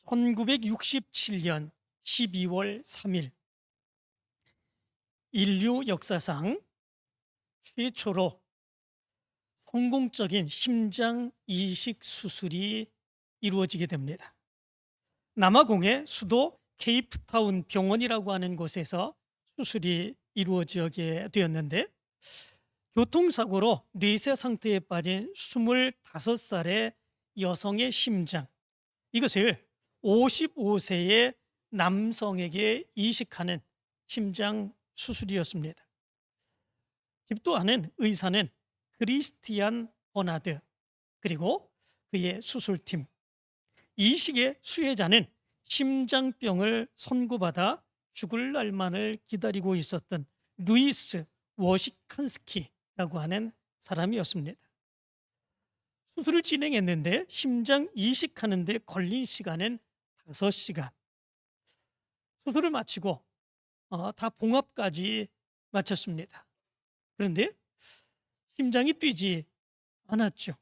1967년 12월 3일 인류 역사상 최초로 성공적인 심장 이식 수술이 이루어지게 됩니다. 남아공의 수도 케이프타운 병원이라고 하는 곳에서 수술이 이루어지게 되었는데, 교통사고로 뇌세 상태에 빠진 25살의 여성의 심장, 이것을 55세의 남성에게 이식하는 심장 수술이었습니다. 집도하는 의사는 크리스티안 버나드, 그리고 그의 수술팀. 이식의 수혜자는 심장병을 선고받아 죽을 날만을 기다리고 있었던 루이스 워시칸스키라고 하는 사람이었습니다. 수술을 진행했는데 심장 이식하는 데 걸린 시간은 5시간. 수술을 마치고 다 봉합까지 마쳤습니다. 그런데 심장이 뛰지 않았죠.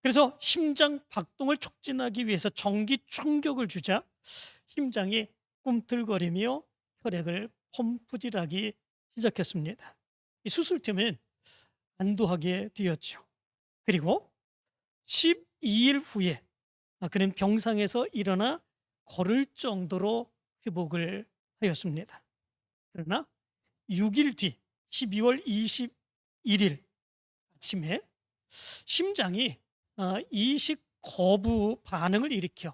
그래서 심장 박동을 촉진하기 위해서 전기 충격을 주자 심장이 꿈틀거리며 혈액을 펌프질하기 시작했습니다. 이 수술팀은 안도하게 되었죠. 그리고 12일 후에 그는 병상에서 일어나 걸을 정도로 회복을 하였습니다. 그러나 6일 뒤 12월 21일 아침에 심장이 이식 거부 반응을 일으켜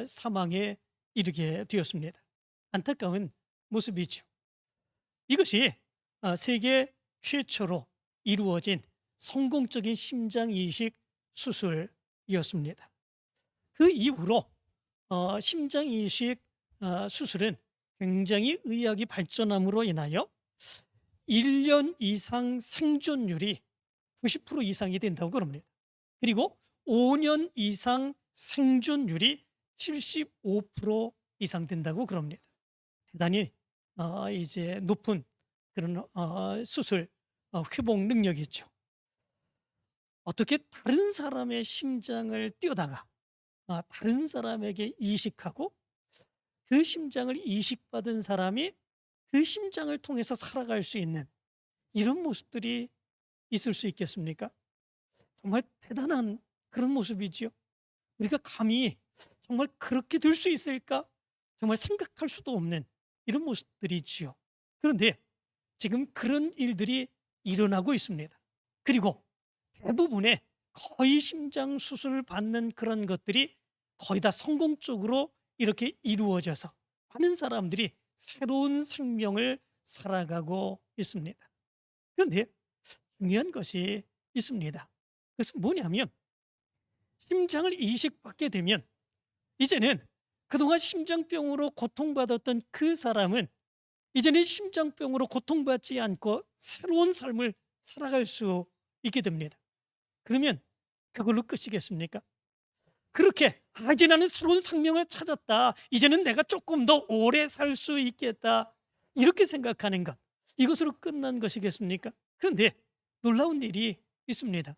사망에 이르게 되었습니다. 안타까운 모습이죠. 이것이 세계 최초로 이루어진 성공적인 심장 이식 수술이었습니다. 그 이후로 심장 이식 수술은 굉장히 의학이 발전함으로 인하여 1년 이상 생존율이 90% 이상이 된다고 그럽니다. 그리고 5년 이상 생존율이 75% 이상 된다고 그럽니다. 대단히 이제 높은 그런 수술 회복 능력이죠. 어떻게 다른 사람의 심장을 띄우다가 다른 사람에게 이식하고 그 심장을 이식받은 사람이 그 심장을 통해서 살아갈 수 있는 이런 모습들이 있을 수 있겠습니까? 정말 대단한 그런 모습이지요. 우리가 감히 정말 그렇게 될 수 있을까? 정말 생각할 수도 없는 이런 모습들이지요. 그런데 지금 그런 일들이 일어나고 있습니다. 그리고 대부분의 거의 심장 수술을 받는 그런 것들이 거의 다 성공적으로 이렇게 이루어져서 많은 사람들이 새로운 생명을 살아가고 있습니다. 그런데 중요한 것이 있습니다. 그것은 뭐냐면, 심장을 이식받게 되면 이제는 그동안 심장병으로 고통받았던 그 사람은 이제는 심장병으로 고통받지 않고 새로운 삶을 살아갈 수 있게 됩니다. 그러면 그걸로 끝이겠습니까? 그렇게 이제 나는 새로운 생명을 찾았다, 이제는 내가 조금 더 오래 살 수 있겠다, 이렇게 생각하는 것, 이것으로 끝난 것이겠습니까? 그런데 놀라운 일이 있습니다.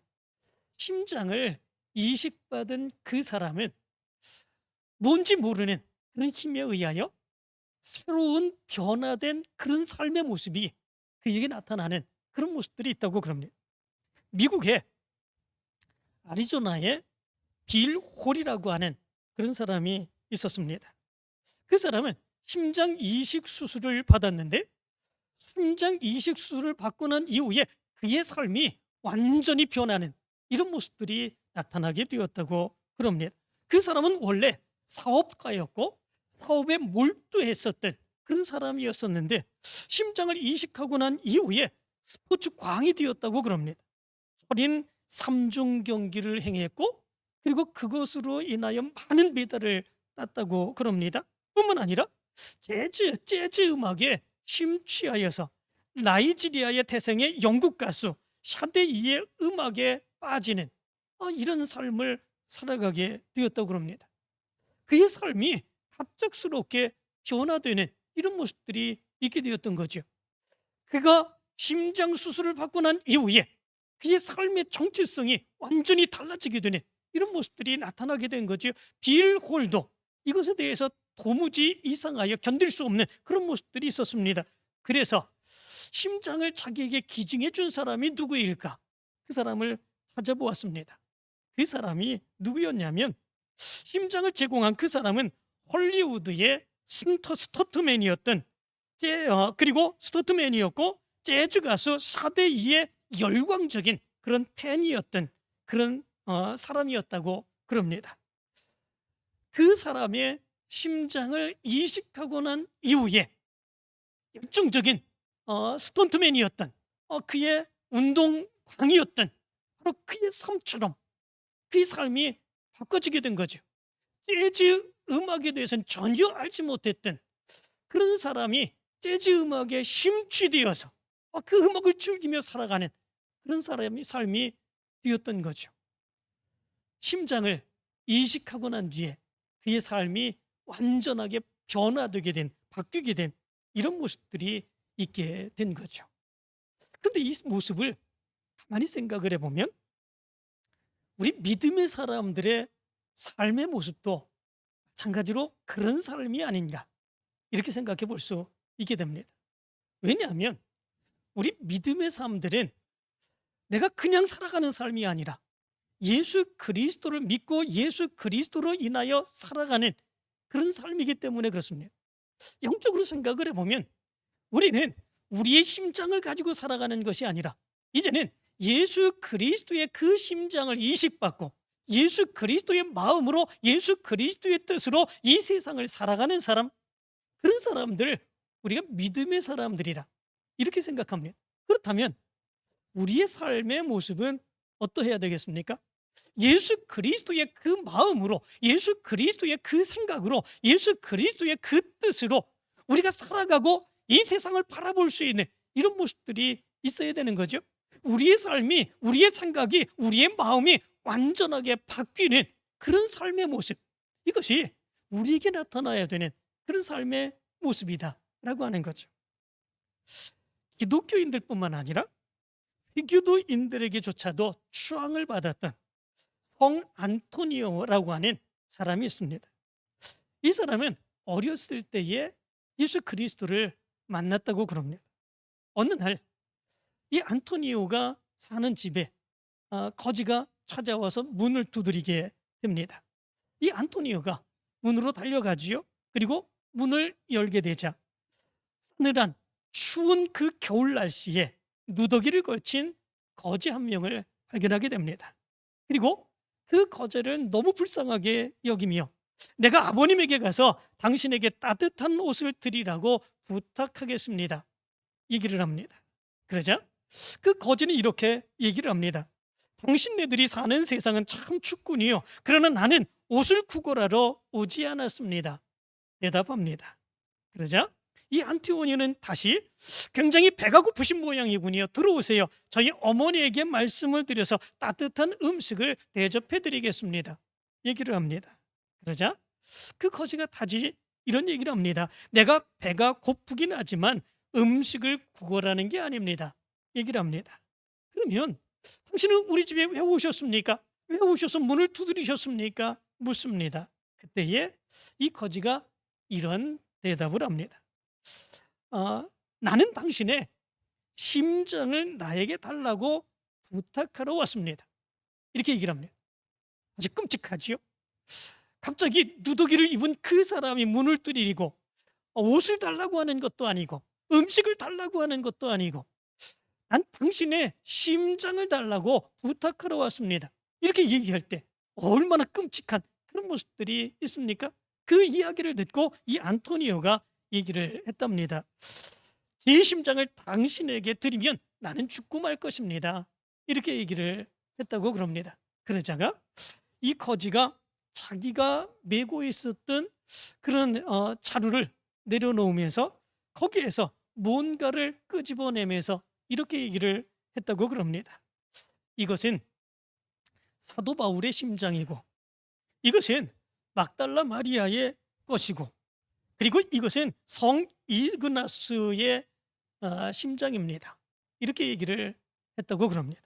심장을 이식받은 그 사람은 뭔지 모르는 그런 힘에 의하여 새로운 변화된 그런 삶의 모습이 그에게 나타나는 그런 모습들이 있다고 그럽니다. 미국의 아리조나에 빌 홀이라고 하는 그런 사람이 있었습니다. 그 사람은 심장 이식 수술을 받았는데, 심장 이식 수술을 받고 난 이후에 그의 삶이 완전히 변하는 이런 모습들이 나타나게 되었다고 그럽니다. 그 사람은 원래 사업가였고 사업에 몰두했었던 그런 사람이었었는데, 심장을 이식하고 난 이후에 스포츠 광이 되었다고 그럽니다. 소린 3종 경기를 행했고, 그리고 그것으로 인하여 많은 메달을 땄다고 그럽니다. 뿐만 아니라 재즈 음악에 심취하여서 나이지리아의 태생의 영국 가수 샤데이의 음악에 빠지는 이런 삶을 살아가게 되었다고 그럽니다. 그의 삶이 갑작스럽게 변화되는 이런 모습들이 있게 되었던 거죠. 그가 심장 수술을 받고 난 이후에 그의 삶의 정체성이 완전히 달라지게 되는 이런 모습들이 나타나게 된 거죠. 빌 홀도 이것에 대해서 도무지 이상하여 견딜 수 없는 그런 모습들이 있었습니다. 그래서 심장을 자기에게 기증해 준 사람이 누구일까? 그 사람을 찾아보았습니다. 그 사람이 누구였냐면 심장을 제공한 그 사람은 헐리우드의 스터트맨이었던 그리고 스터트맨이었고 재즈 가수 4대2의 열광적인 그런 팬이었던 그런 사람이었다고 그럽니다. 그 사람의 심장을 이식하고 난 이후에 열정적인 스턴트맨이었던 그의 운동광이었던 바로 그의 삶처럼 그의 삶이 바꿔지게 된 거죠. 재즈 음악에 대해서는 전혀 알지 못했던 그런 사람이 재즈 음악에 심취되어서 그 음악을 즐기며 살아가는 그런 사람이 삶이 되었던 거죠. 심장을 이식하고 난 뒤에 그의 삶이 완전하게 변화되게 된, 바뀌게 된 이런 모습들이 있게 된 거죠. 그런데 이 모습을 가만히 생각을 해보면 우리 믿음의 사람들의 삶의 모습도 마찬가지로 그런 삶이 아닌가 이렇게 생각해 볼 수 있게 됩니다. 왜냐하면 우리 믿음의 사람들은 내가 그냥 살아가는 삶이 아니라 예수 그리스도를 믿고 예수 그리스도로 인하여 살아가는 그런 삶이기 때문에 그렇습니다. 영적으로 생각을 해보면 우리는 우리의 심장을 가지고 살아가는 것이 아니라 이제는 예수 그리스도의 그 심장을 이식받고 예수 그리스도의 마음으로 예수 그리스도의 뜻으로 이 세상을 살아가는 사람, 그런 사람들 우리가 믿음의 사람들이라 이렇게 생각합니다. 그렇다면 우리의 삶의 모습은 어떠해야 되겠습니까? 예수 그리스도의 그 마음으로 예수 그리스도의 그 생각으로 예수 그리스도의 그 뜻으로 우리가 살아가고 이 세상을 바라볼 수 있는 이런 모습들이 있어야 되는 거죠. 우리의 삶이 우리의 생각이 우리의 마음이 완전하게 바뀌는 그런 삶의 모습, 이것이 우리에게 나타나야 되는 그런 삶의 모습이다라고 하는 거죠. 기독교인들뿐만 아니라 비기독인들에게조차도 추앙을 받았던 성 안토니오라고 하는 사람이 있습니다. 이 사람은 어렸을 때에 예수 그리스도를 만났다고 그럽니다. 어느 날 이 안토니오가 사는 집에 거지가 찾아와서 문을 두드리게 됩니다. 이 안토니오가 문으로 달려가지요. 그리고 문을 열게 되자 서늘한 추운 그 겨울 날씨에 누더기를 걸친 거지 한 명을 발견하게 됩니다. 그리고 그 거지를 너무 불쌍하게 여기며 내가 아버님에게 가서 당신에게 따뜻한 옷을 드리라고 부탁하겠습니다, 얘기를 합니다. 그러자 그 거지는 이렇게 얘기를 합니다. 당신네들이 사는 세상은 참 춥군요. 그러나 나는 옷을 구걸하러 오지 않았습니다, 대답합니다. 그러자 이 안티오니는 다시 굉장히 배가 고프신 모양이군요. 들어오세요. 저희 어머니에게 말씀을 드려서 따뜻한 음식을 대접해 드리겠습니다, 얘기를 합니다. 그러자 그 거지가 다시 이런 얘기를 합니다. 내가 배가 고프긴 하지만 음식을 구걸하는 게 아닙니다, 얘기를 합니다. 그러면 당신은 우리 집에 왜 오셨습니까? 왜 오셔서 문을 두드리셨습니까? 묻습니다. 그때에 이 거지가 이런 대답을 합니다. 나는 당신의 심장을 나에게 달라고 부탁하러 왔습니다, 이렇게 얘기를 합니다. 아주 끔찍하지요? 갑자기 누더기를 입은 그 사람이 문을 두드리고 옷을 달라고 하는 것도 아니고 음식을 달라고 하는 것도 아니고 난 당신의 심장을 달라고 부탁하러 왔습니다, 이렇게 얘기할 때 얼마나 끔찍한 그런 모습들이 있습니까? 그 이야기를 듣고 이 안토니오가 얘기를 했답니다. 제 심장을 당신에게 드리면 나는 죽고 말 것입니다, 이렇게 얘기를 했다고 그럽니다. 그러자가 이 거지가 자기가 메고 있었던 그런 자루를 내려놓으면서 거기에서 뭔가를 끄집어내면서 이렇게 얘기를 했다고 그럽니다. 이것은 사도 바울의 심장이고 이것은 막달라 마리아의 것이고 그리고 이것은 성 이그나스의 심장입니다, 이렇게 얘기를 했다고 그럽니다.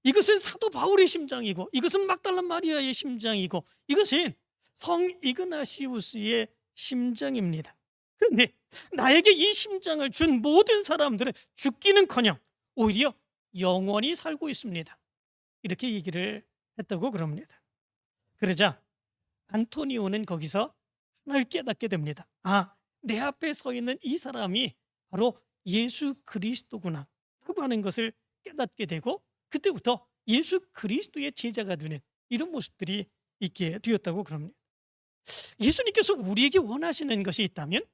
이것은 사도 바울의 심장이고 이것은 막달라 마리아의 심장이고 이것은 성 이그나시우스의 심장입니다. 그런데 나에게 이 심장을 준 모든 사람들은 죽기는커녕 오히려 영원히 살고 있습니다. 이렇게 얘기를 했다고 그럽니다. 그러자 안토니오는 거기서 하나를 깨닫게 됩니다. 내 앞에 서 있는 이 사람이 바로 예수 그리스도구나 라고 하는 것을 깨닫게 되고, 그때부터 예수 그리스도의 제자가 되는 이런 모습들이 있게 되었다고 그럽니다. 예수님께서 우리에게 원하시는 것이 있다면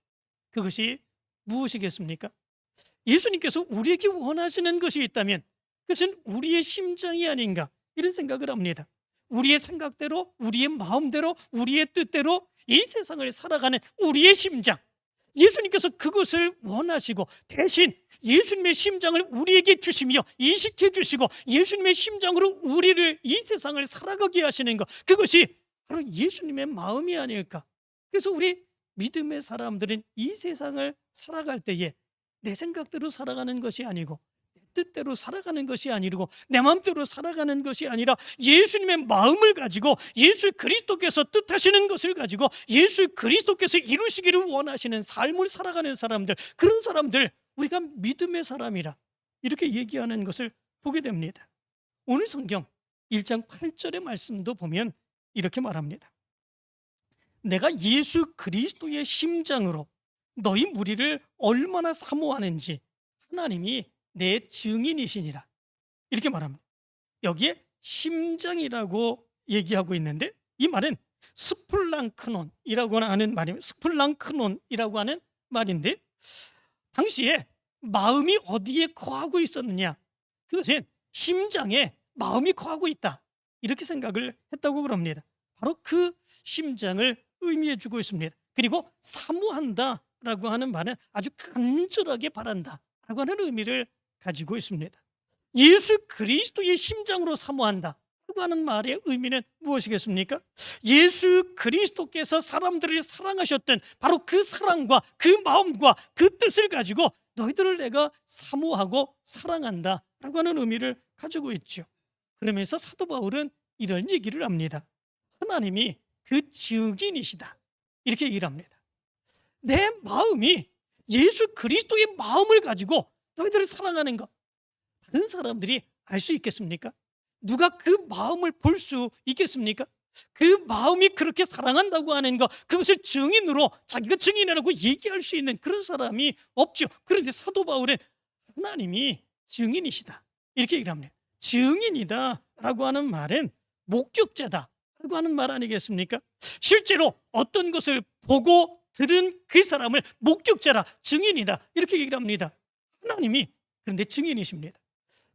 그것이 무엇이겠습니까? 예수님께서 우리에게 원하시는 것이 있다면 그것은 우리의 심장이 아닌가, 이런 생각을 합니다. 우리의 생각대로, 우리의 마음대로, 우리의 뜻대로 이 세상을 살아가는 우리의 심장, 예수님께서 그것을 원하시고 대신 예수님의 심장을 우리에게 주시며 인식해 주시고 예수님의 심장으로 우리를 이 세상을 살아가게 하시는 것, 그것이 바로 예수님의 마음이 아닐까. 그래서 우리 믿음의 사람들은 이 세상을 살아갈 때에 내 생각대로 살아가는 것이 아니고 내 뜻대로 살아가는 것이 아니고 내 마음대로 살아가는 것이 아니라 예수님의 마음을 가지고 예수 그리스도께서 뜻하시는 것을 가지고 예수 그리스도께서 이루시기를 원하시는 삶을 살아가는 사람들, 그런 사람들 우리가 믿음의 사람이라 이렇게 얘기하는 것을 보게 됩니다. 오늘 성경 1장 8절의 말씀도 보면 이렇게 말합니다. 내가 예수 그리스도의 심장으로 너희 무리를 얼마나 사모하는지 하나님이 내 증인이시니라, 이렇게 말합니다. 여기에 심장이라고 얘기하고 있는데 이 말은 스플랑크논이라고 하는 말입니다. 스플랑크논이라고 하는 말인데 당시에 마음이 어디에 거하고 있었느냐, 그것은 심장에 마음이 거하고 있다, 이렇게 생각을 했다고 그럽니다. 바로 그 심장을 의미해 주고 있습니다. 그리고 사모한다라고 하는 말은 아주 간절하게 바란다라고 하는 의미를 가지고 있습니다. 예수 그리스도의 심장으로 사모한다라고 하는 말의 의미는 무엇이겠습니까? 예수 그리스도께서 사람들을 사랑하셨던 바로 그 사랑과 그 마음과 그 뜻을 가지고 너희들을 내가 사모하고 사랑한다라고 하는 의미를 가지고 있죠. 그러면서 사도 바울은 이런 얘기를 합니다. 하나님이 그 증인이시다, 이렇게 얘기를 합니다. 내 마음이 예수 그리스도의 마음을 가지고 너희들을 사랑하는 것, 다른 사람들이 알 수 있겠습니까? 누가 그 마음을 볼 수 있겠습니까? 그 마음이 그렇게 사랑한다고 하는 것, 그것을 증인으로 자기가 증인이라고 얘기할 수 있는 그런 사람이 없죠. 그런데 사도 바울은 하나님이 증인이시다, 이렇게 얘기를 합니다. 증인이다 라고 하는 말은 목격자다 라고 하는 말 아니겠습니까? 실제로 어떤 것을 보고 들은 그 사람을 목격자라, 증인이다, 이렇게 얘기를 합니다. 하나님이 그런데 증인이십니다.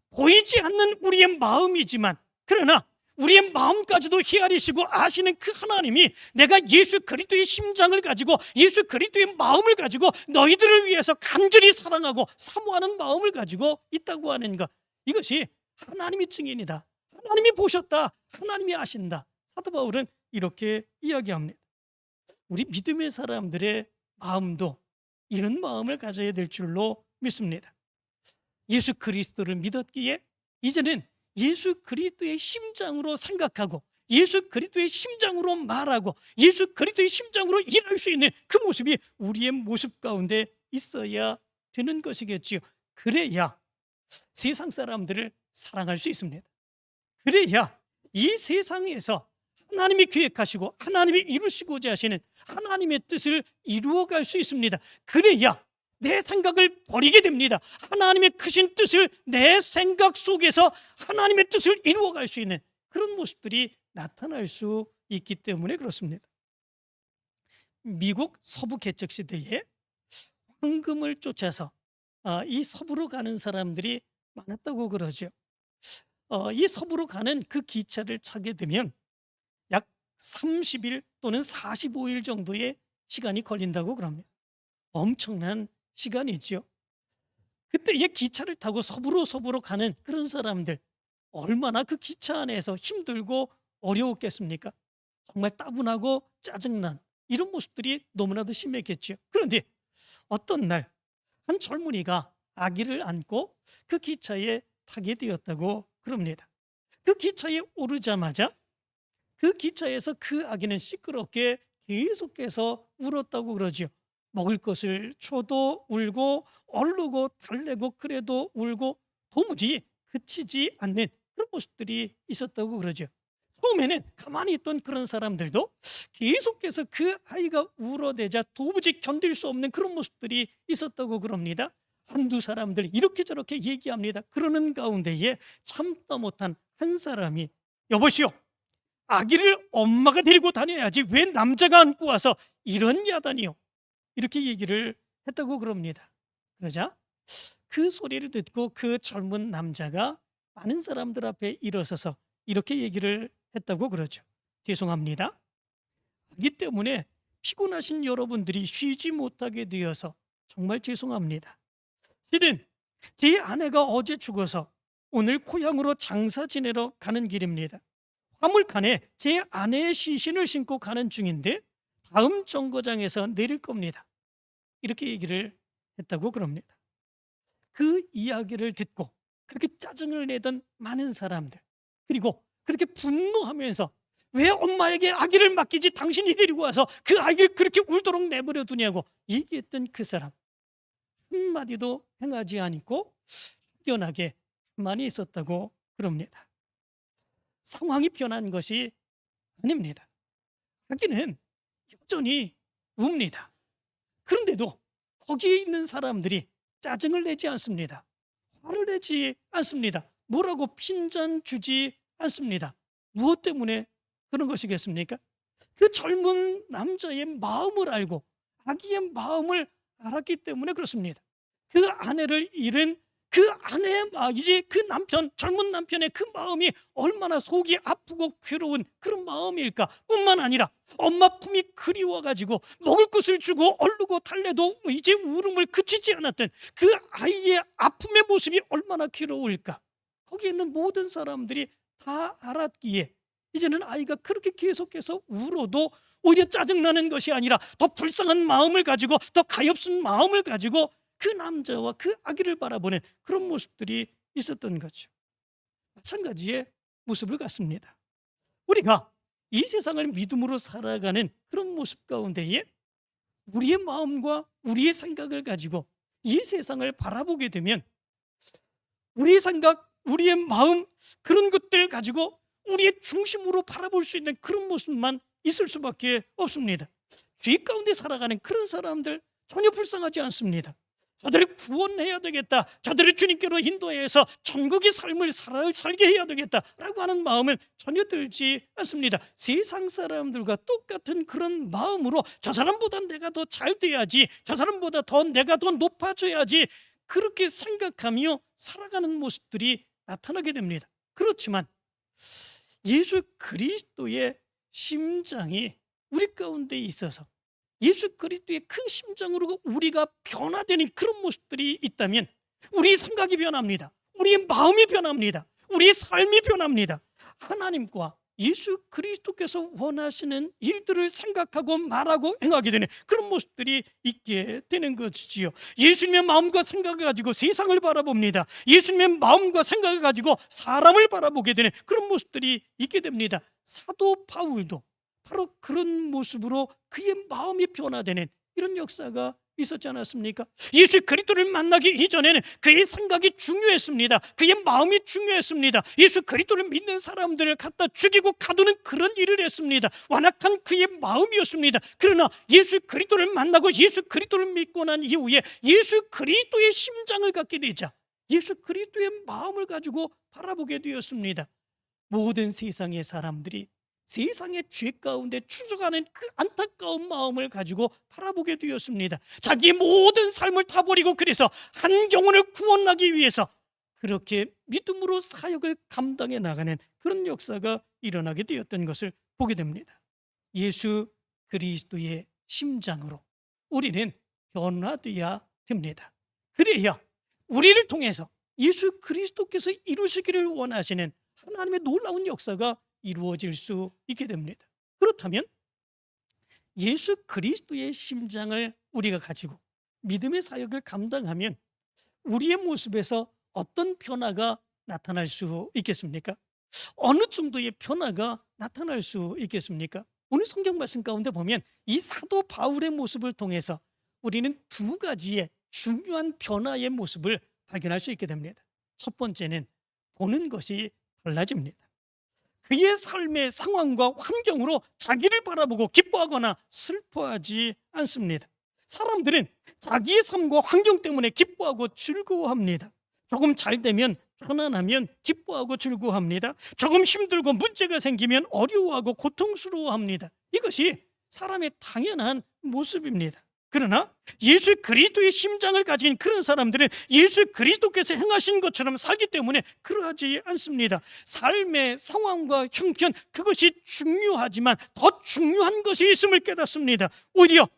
보이지 않는 우리의 마음이지만 그러나 우리의 마음까지도 헤아리시고 아시는 그 하나님이 내가 예수 그리스도의 심장을 가지고 예수 그리스도의 마음을 가지고 너희들을 위해서 간절히 사랑하고 사모하는 마음을 가지고 있다고 하는 것, 이것이 하나님이 증인이다, 하나님이 보셨다, 하나님이 아신다. 사도 바울은 이렇게 이야기합니다. 우리 믿음의 사람들의 마음도 이런 마음을 가져야 될 줄로 믿습니다. 예수 그리스도를 믿었기에 이제는 예수 그리스도의 심장으로 생각하고 예수 그리스도의 심장으로 말하고 예수 그리스도의 심장으로 일할 수 있는 그 모습이 우리의 모습 가운데 있어야 되는 것이겠지요. 그래야 세상 사람들을 사랑할 수 있습니다. 그래야 이 세상에서 하나님이 계획하시고 하나님이 이루시고자 하시는 하나님의 뜻을 이루어갈 수 있습니다. 그래야 내 생각을 버리게 됩니다. 하나님의 크신 뜻을 내 생각 속에서 하나님의 뜻을 이루어갈 수 있는 그런 모습들이 나타날 수 있기 때문에 그렇습니다. 미국 서부 개척 시대에 황금을 쫓아서 이 서부로 가는 사람들이 많았다고 그러죠. 이 서부로 가는 그 기차를 타게 되면 약 30일 또는 45일 정도의 시간이 걸린다고 그럽니다. 엄청난 시간이지요. 그때의 기차를 타고 서부로 가는 그런 사람들, 얼마나 그 기차 안에서 힘들고 어려웠겠습니까? 정말 따분하고 짜증난 이런 모습들이 너무나도 심했겠죠. 그런데 어떤 날 한 젊은이가 아기를 안고 그 기차에 타게 되었다고 그럽니다. 그 기차에 오르자마자 그 기차에서 그 아기는 시끄럽게 계속해서 울었다고 그러지요. 먹을 것을 줘도 울고 얼르고 달래고 그래도 울고 도무지 그치지 않는 그런 모습들이 있었다고 그러죠. 처음에는 가만히 있던 그런 사람들도 계속해서 그 아이가 울어대자 도무지 견딜 수 없는 그런 모습들이 있었다고 그럽니다. 한두 사람들 이렇게 저렇게 얘기합니다. 그러는 가운데에 참다 못한 한 사람이, 여보시오, 아기를 엄마가 데리고 다녀야지 왜 남자가 안고 와서 이런 야단이요, 이렇게 얘기를 했다고 그럽니다. 그러자 그 소리를 듣고 그 젊은 남자가 많은 사람들 앞에 일어서서 이렇게 얘기를 했다고 그러죠. 죄송합니다. 아기 때문에 피곤하신 여러분들이 쉬지 못하게 되어서 정말 죄송합니다. 실은 제 아내가 어제 죽어서 오늘 고향으로 장사 지내러 가는 길입니다. 화물칸에 제 아내의 시신을 싣고 가는 중인데 다음 정거장에서 내릴 겁니다. 이렇게 얘기를 했다고 그럽니다. 그 이야기를 듣고 그렇게 짜증을 내던 많은 사람들, 그리고 그렇게 분노하면서 왜 엄마에게 아기를 맡기지, 당신이 데리고 와서 그 아기를 그렇게 울도록 내버려 두냐고 얘기했던 그 사람, 한마디도 행하지 않고 숙연하게 가만히 있었다고 그럽니다. 상황이 변한 것이 아닙니다. 아기는 여전히 웁니다. 그런데도 거기에 있는 사람들이 짜증을 내지 않습니다. 화를 내지 않습니다. 뭐라고 핀잔 주지 않습니다. 무엇 때문에 그런 것이겠습니까? 그 젊은 남자의 마음을 알고 아기의 마음을 알았기 때문에 그렇습니다. 그 아내를 잃은 그 아내의 이제 그 남편, 젊은 남편의 그 마음이 얼마나 속이 아프고 괴로운 그런 마음일까. 뿐만 아니라 엄마 품이 그리워가지고 먹을 것을 주고 얼르고 달래도 이제 울음을 그치지 않았던 그 아이의 아픔의 모습이 얼마나 괴로울까. 거기에 있는 모든 사람들이 다 알았기에 이제는 아이가 그렇게 계속해서 울어도 오히려 짜증나는 것이 아니라 더 불쌍한 마음을 가지고, 더 가엾은 마음을 가지고 그 남자와 그 아기를 바라보는 그런 모습들이 있었던 거죠. 마찬가지의 모습을 갖습니다. 우리가 이 세상을 믿음으로 살아가는 그런 모습 가운데에 우리의 마음과 우리의 생각을 가지고 이 세상을 바라보게 되면 우리의 생각, 우리의 마음, 그런 것들 가지고 우리의 중심으로 바라볼 수 있는 그런 모습만 있을 수밖에 없습니다. 죄 가운데 살아가는 그런 사람들 전혀 불쌍하지 않습니다. 저들을 구원해야 되겠다, 저들을 주님께로 인도해서 천국의 삶을 살게 해야 되겠다라고 하는 마음은 전혀 들지 않습니다. 세상 사람들과 똑같은 그런 마음으로 저 사람보다 내가 더 잘 돼야지, 저 사람보다 내가 더 높아져야지, 그렇게 생각하며 살아가는 모습들이 나타나게 됩니다. 그렇지만 예수 그리스도의 심장이 우리 가운데 있어서 예수 그리스도의 그 심장으로 우리가 변화되는 그런 모습들이 있다면 우리의 생각이 변합니다. 우리의 마음이 변합니다. 우리의 삶이 변합니다. 하나님과 예수 그리스도께서 원하시는 일들을 생각하고 말하고 행하게 되는 그런 모습들이 있게 되는 것이지요. 예수님의 마음과 생각을 가지고 세상을 바라봅니다. 예수님의 마음과 생각을 가지고 사람을 바라보게 되는 그런 모습들이 있게 됩니다. 사도 바울도 바로 그런 모습으로 그의 마음이 변화되는 이런 역사가 있었지 않았습니까? 예수 그리스도를 만나기 이전에는 그의 생각이 중요했습니다. 그의 마음이 중요했습니다. 예수 그리스도를 믿는 사람들을 갖다 죽이고 가두는 그런 일을 했습니다. 완악한 그의 마음이었습니다. 그러나 예수 그리스도를 만나고 예수 그리스도를 믿고 난 이후에 예수 그리스도의 심장을 갖게 되자 예수 그리스도의 마음을 가지고 바라보게 되었습니다. 모든 세상의 사람들이 세상의 죄 가운데 추적하는 그 안타까운 마음을 가지고 바라보게 되었습니다. 자기의 모든 삶을 다 버리고 그래서 한 영혼을 구원하기 위해서 그렇게 믿음으로 사역을 감당해 나가는 그런 역사가 일어나게 되었던 것을 보게 됩니다. 예수 그리스도의 심장으로 우리는 변화되어야 됩니다. 그래야 우리를 통해서 예수 그리스도께서 이루시기를 원하시는 하나님의 놀라운 역사가 이루어질 수 있게 됩니다. 그렇다면 예수 그리스도의 심장을 우리가 가지고 믿음의 사역을 감당하면 우리의 모습에서 어떤 변화가 나타날 수 있겠습니까? 어느 정도의 변화가 나타날 수 있겠습니까? 오늘 성경 말씀 가운데 보면 이 사도 바울의 모습을 통해서 우리는 두 가지의 중요한 변화의 모습을 발견할 수 있게 됩니다. 첫 번째는 보는 것이 달라집니다. 그의 삶의 상황과 환경으로 자기를 바라보고 기뻐하거나 슬퍼하지 않습니다. 사람들은 자기의 삶과 환경 때문에 기뻐하고 즐거워합니다. 조금 잘 되면, 편안하면 기뻐하고 즐거워합니다. 조금 힘들고 문제가 생기면 어려워하고 고통스러워합니다. 이것이 사람의 당연한 모습입니다. 그러나 예수 그리스도의 심장을 가진 그런 사람들은 예수 그리스도께서 행하신 것처럼 살기 때문에 그러하지 않습니다. 삶의 상황과 형편, 그것이 중요하지만 더 중요한 것이 있음을 깨닫습니다. 오히려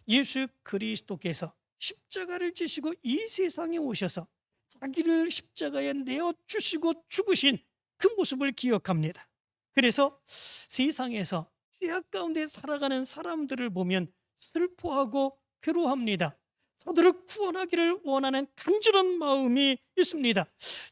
예수 그리스도께서 십자가를 지시고 이 세상에 오셔서 자기를 십자가에 내어주시고 죽으신 그 모습을 기억합니다. 그래서 세상에서 죄악 가운데 살아가는 사람들을 보면 슬퍼하고 괴로워합니다. 저들을 구원하기를 원하는 간절한 마음이 있습니다.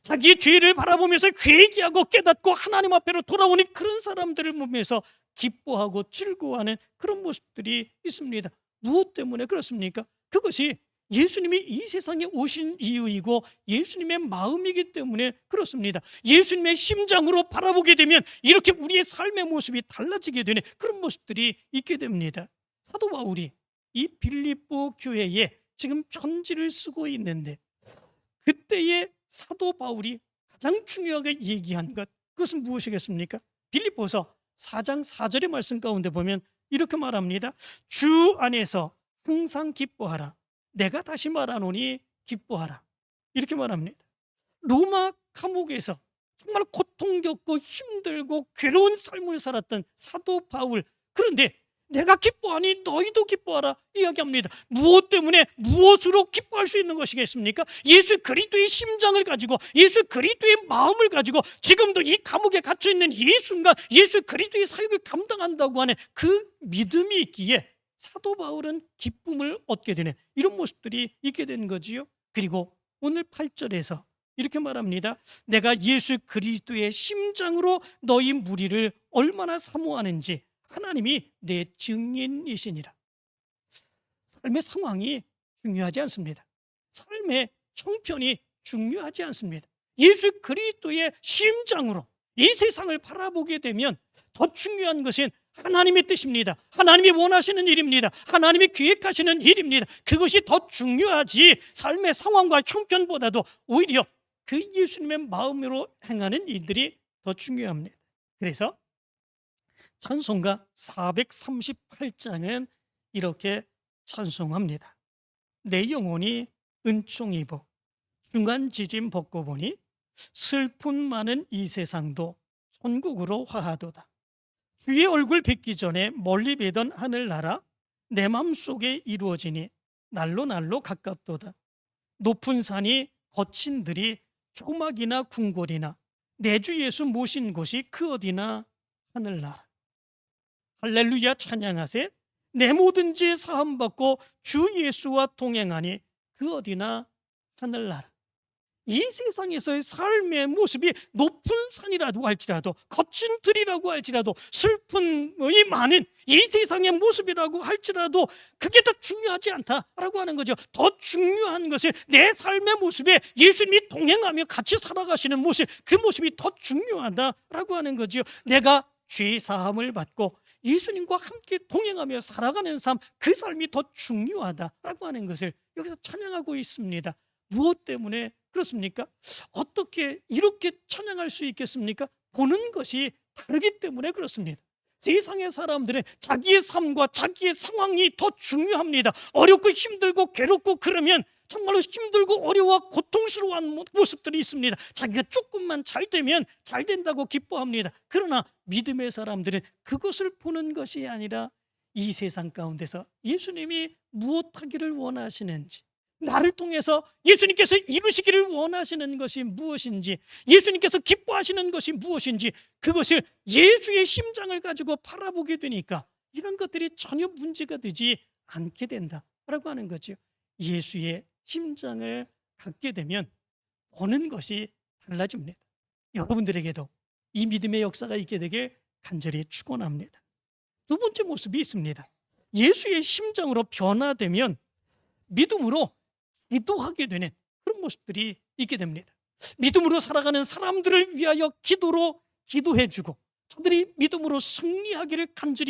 자기의 죄를 바라보면서 회개하고 깨닫고 하나님 앞으로 돌아오는 그런 사람들을 보면서 기뻐하고 즐거워하는 그런 모습들이 있습니다. 무엇 때문에 그렇습니까? 그것이 예수님이 이 세상에 오신 이유이고 예수님의 마음이기 때문에 그렇습니다. 예수님의 심장으로 바라보게 되면 이렇게 우리의 삶의 모습이 달라지게 되는 그런 모습들이 있게 됩니다. 사도 바울이 이 빌립보 교회에 지금 편지를 쓰고 있는데 그때의 사도 바울이 가장 중요하게 얘기한 것, 그것은 무엇이겠습니까? 빌립보서 4장 4절의 말씀 가운데 보면 이렇게 말합니다. 주 안에서 항상 기뻐하라. 내가 다시 말하노니 기뻐하라. 이렇게 말합니다. 로마 감옥에서 정말 고통 겪고 힘들고 괴로운 삶을 살았던 사도 바울, 그런데 내가 기뻐하니 너희도 기뻐하라 이야기합니다. 무엇 때문에, 무엇으로 기뻐할 수 있는 것이겠습니까? 예수 그리스도의 심장을 가지고 예수 그리스도의 마음을 가지고 지금도 이 감옥에 갇혀있는 이 순간 예수 그리스도의 사역을 감당한다고 하는 그 믿음이 있기에 사도 바울은 기쁨을 얻게 되는 이런 모습들이 있게 된 거지요. 그리고 오늘 8절에서 이렇게 말합니다. 내가 예수 그리스도의 심장으로 너희 무리를 얼마나 사모하는지 하나님이 내 증인이시니라. 삶의 상황이 중요하지 않습니다. 삶의 형편이 중요하지 않습니다. 예수 그리스도의 심장으로 이 세상을 바라보게 되면 더 중요한 것은 하나님의 뜻입니다. 하나님이 원하시는 일입니다. 하나님이 계획하시는 일입니다. 그것이 더 중요하지 삶의 상황과 형편보다도 오히려 그 예수님의 마음으로 행하는 일들이 더 중요합니다. 그래서 찬송가 438장은 이렇게 찬송합니다. 내 영혼이 은총 입어 중한 지짐 벗고 보니 슬픔 많은 이 세상도 천국으로 화하도다. 주의 얼굴 뵙기 전에 멀리 뵈던 하늘나라 내 맘속에 이루어지니 날로 날로 가깝도다. 높은 산이 거친 들이 조막이나 궁궐이나 내 주 예수 모신 곳이 그 어디나 하늘나라. 할렐루야 찬양하세. 내 모든 죄 사함받고 주 예수와 동행하니 그 어디나 하늘나라. 이 세상에서의 삶의 모습이 높은 산이라도 할지라도 거친 들이라고 할지라도 슬픔이 많은 이 세상의 모습이라고 할지라도 그게 더 중요하지 않다라고 하는 거죠. 더 중요한 것은 내 삶의 모습에 예수님이 동행하며 같이 살아가시는 모습, 그 모습이 더 중요하다라고 하는 거죠. 내가 죄 사함을 받고 예수님과 함께 동행하며 살아가는 삶, 그 삶이 더 중요하다라고 하는 것을 여기서 찬양하고 있습니다. 무엇 때문에 그렇습니까? 어떻게 이렇게 찬양할 수 있겠습니까? 보는 것이 다르기 때문에 그렇습니다. 세상의 사람들은 자기의 삶과 자기의 상황이 더 중요합니다. 어렵고 힘들고 괴롭고 그러면 정말로 힘들고 어려워 고통스러운 모습들이 있습니다. 자기가 조금만 잘 되면 잘 된다고 기뻐합니다. 그러나 믿음의 사람들은 그것을 보는 것이 아니라 이 세상 가운데서 예수님이 무엇하기를 원하시는지, 나를 통해서 예수님께서 이루시기를 원하시는 것이 무엇인지, 예수님께서 기뻐하시는 것이 무엇인지, 그것을 예수의 심장을 가지고 바라보게 되니까 이런 것들이 전혀 문제가 되지 않게 된다라고 하는 거죠. 예수의 심장을 갖게 되면 보는 것이 달라집니다. 여러분들에게도 이 믿음의 역사가 있게 되길 간절히 축원합니다. 두 번째 모습이 있습니다. 예수의 심정으로 변화되면 믿음으로 기도하게 되는 그런 모습들이 있게 됩니다. 믿음으로 살아가는 사람들을 위하여 기도로 기도해주고 저들이 믿음으로 승리하기를 간절히